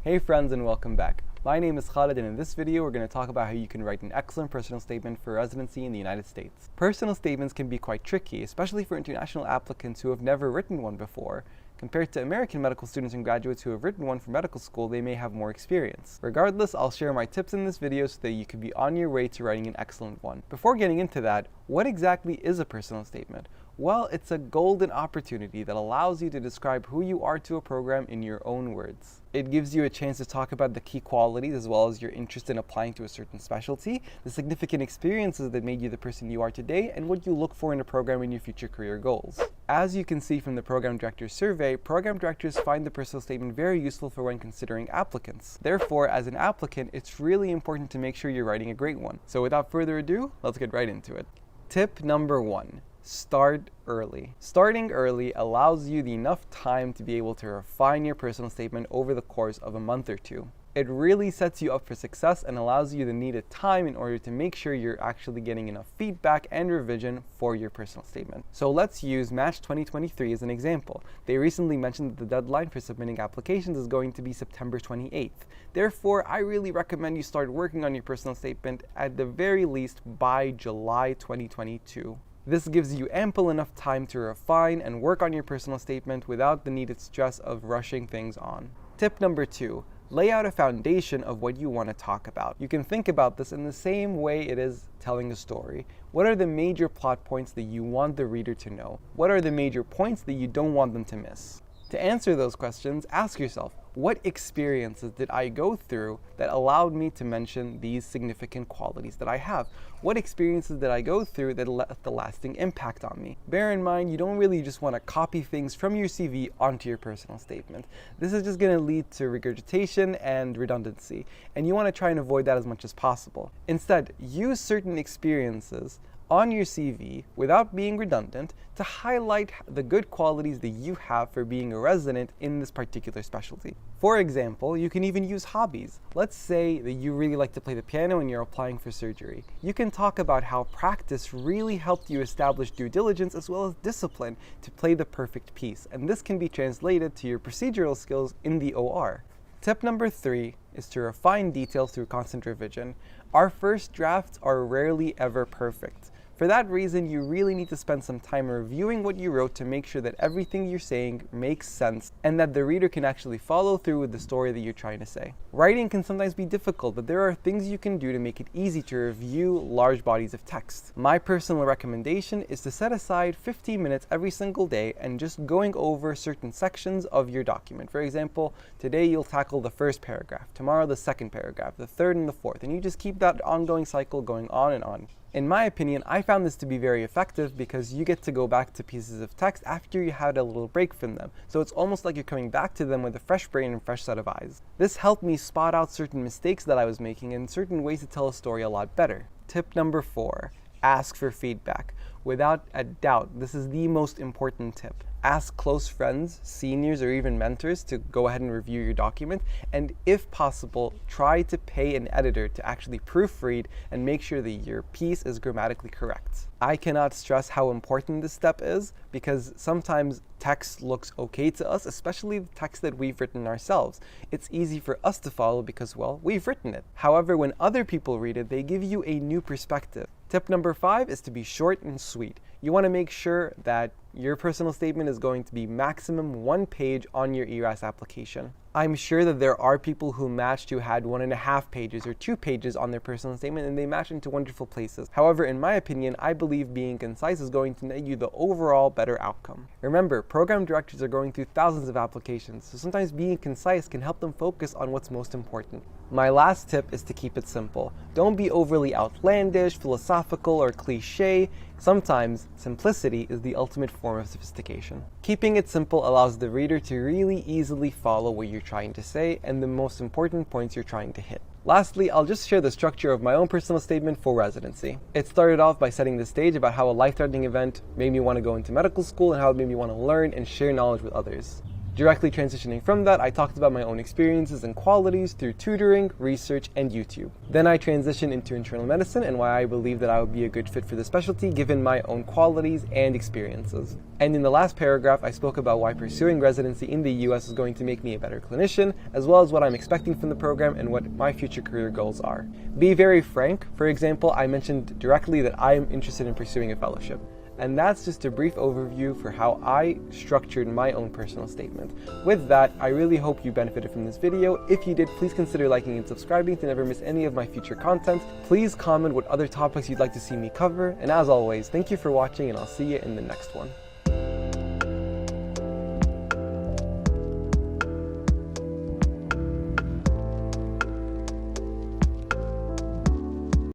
Hey friends, and welcome back. My name is Khaled, and in this video we're going to talk about how you can write an excellent personal statement for residency in the United States. Personal statements can be quite tricky, especially for international applicants who have never written one before. Compared to American medical students and graduates who have written one for medical school, they may have more experience. Regardless, I'll share my tips in this video so that you can be on your way to writing an excellent one. Before getting into that, what exactly is a personal statement? Well, it's a golden opportunity that allows you to describe who you are to a program in your own words. It gives you a chance to talk about the key qualities as well as your interest in applying to a certain specialty, the significant experiences that made you the person you are today, and what you look for in a program in your future career goals. As you can see from the program director's survey, program directors find the personal statement very useful for when considering applicants. Therefore, as an applicant, it's really important to make sure you're writing a great one. So without further ado, let's get right into it. Tip number 1. Start early. Starting early allows you enough time to be able to refine your personal statement over the course of a month or two. It really sets you up for success and allows you the needed time in order to make sure you're actually getting enough feedback and revision for your personal statement. So let's use Match 2023 as an example. They recently mentioned that the deadline for submitting applications is going to be September 28th. Therefore, I really recommend you start working on your personal statement at the very least by July 2022. This gives you ample enough time to refine and work on your personal statement without the needed stress of rushing things on. Tip number 2. Lay out a foundation of what you want to talk about. You can think about this in the same way it is telling a story. What are the major plot points that you want the reader to know? What are the major points that you don't want them to miss? To answer those questions, ask yourself, what experiences did I go through that allowed me to mention these significant qualities that I have? What experiences did I go through that left a lasting impact on me? Bear in mind, you don't really just want to copy things from your CV onto your personal statement. This is just going to lead to regurgitation and redundancy, and you want to try and avoid that as much as possible. Instead, use certain experiences on your CV without being redundant to highlight the good qualities that you have for being a resident in this particular specialty. For example, you can even use hobbies. Let's say that you really like to play the piano and you're applying for surgery. You can talk about how practice really helped you establish due diligence as well as discipline to play the perfect piece, and this can be translated to your procedural skills in the OR. Tip number 3 is to refine details through constant revision. Our first drafts are rarely ever perfect. For that reason, you really need to spend some time reviewing what you wrote to make sure that everything you're saying makes sense and that the reader can actually follow through with the story that you're trying to say. Writing can sometimes be difficult, but there are things you can do to make it easy to review large bodies of text. My personal recommendation is to set aside 15 minutes every single day and just going over certain sections of your document. For example, today you'll tackle the first paragraph, tomorrow the second paragraph, the third and the fourth, and you just keep that ongoing cycle going on and on. In my opinion, I found this to be very effective because you get to go back to pieces of text after you had a little break from them. So it's almost like you're coming back to them with a fresh brain and fresh set of eyes. This helped me spot out certain mistakes that I was making and certain ways to tell a story a lot better. Tip number 4. Ask for feedback. Without a doubt, this is the most important tip. Ask close friends, seniors, or even mentors to go ahead and review your document, and if possible, try to pay an editor to actually proofread and make sure that your piece is grammatically correct. I cannot stress how important this step is because sometimes text looks okay to us, especially the text that we've written ourselves. It's easy for us to follow because, well, we've written it. However, when other people read it, they give you a new perspective. Tip number 5 is to be short and sweet. You want to make sure that your personal statement is going to be maximum 1 page on your ERAS application. I'm sure that there are people who matched who had 1.5 pages or 2 pages on their personal statement and they match into wonderful places. However, in my opinion, I believe being concise is going to net you the overall better outcome. Remember, program directors are going through thousands of applications, so sometimes being concise can help them focus on what's most important. My last tip is to keep it simple. Don't be overly outlandish, philosophical, or cliche. Sometimes, simplicity is the ultimate form of sophistication. Keeping it simple allows the reader to really easily follow what you're trying to say and the most important points you're trying to hit. Lastly, I'll just share the structure of my own personal statement for residency. It started off by setting the stage about how a life-threatening event made me want to go into medical school and how it made me want to learn and share knowledge with others. Directly transitioning from that, I talked about my own experiences and qualities through tutoring, research, and YouTube. Then I transitioned into internal medicine and why I believe that I would be a good fit for the specialty given my own qualities and experiences. And in the last paragraph, I spoke about why pursuing residency in the US is going to make me a better clinician, as well as what I'm expecting from the program and what my future career goals are. Be very frank. For example, I mentioned directly that I am interested in pursuing a fellowship. And that's just a brief overview for how I structured my own personal statement. With that, I really hope you benefited from this video. If you did, please consider liking and subscribing to never miss any of my future content. Please comment what other topics you'd like to see me cover. And as always, thank you for watching and I'll see you in the next one.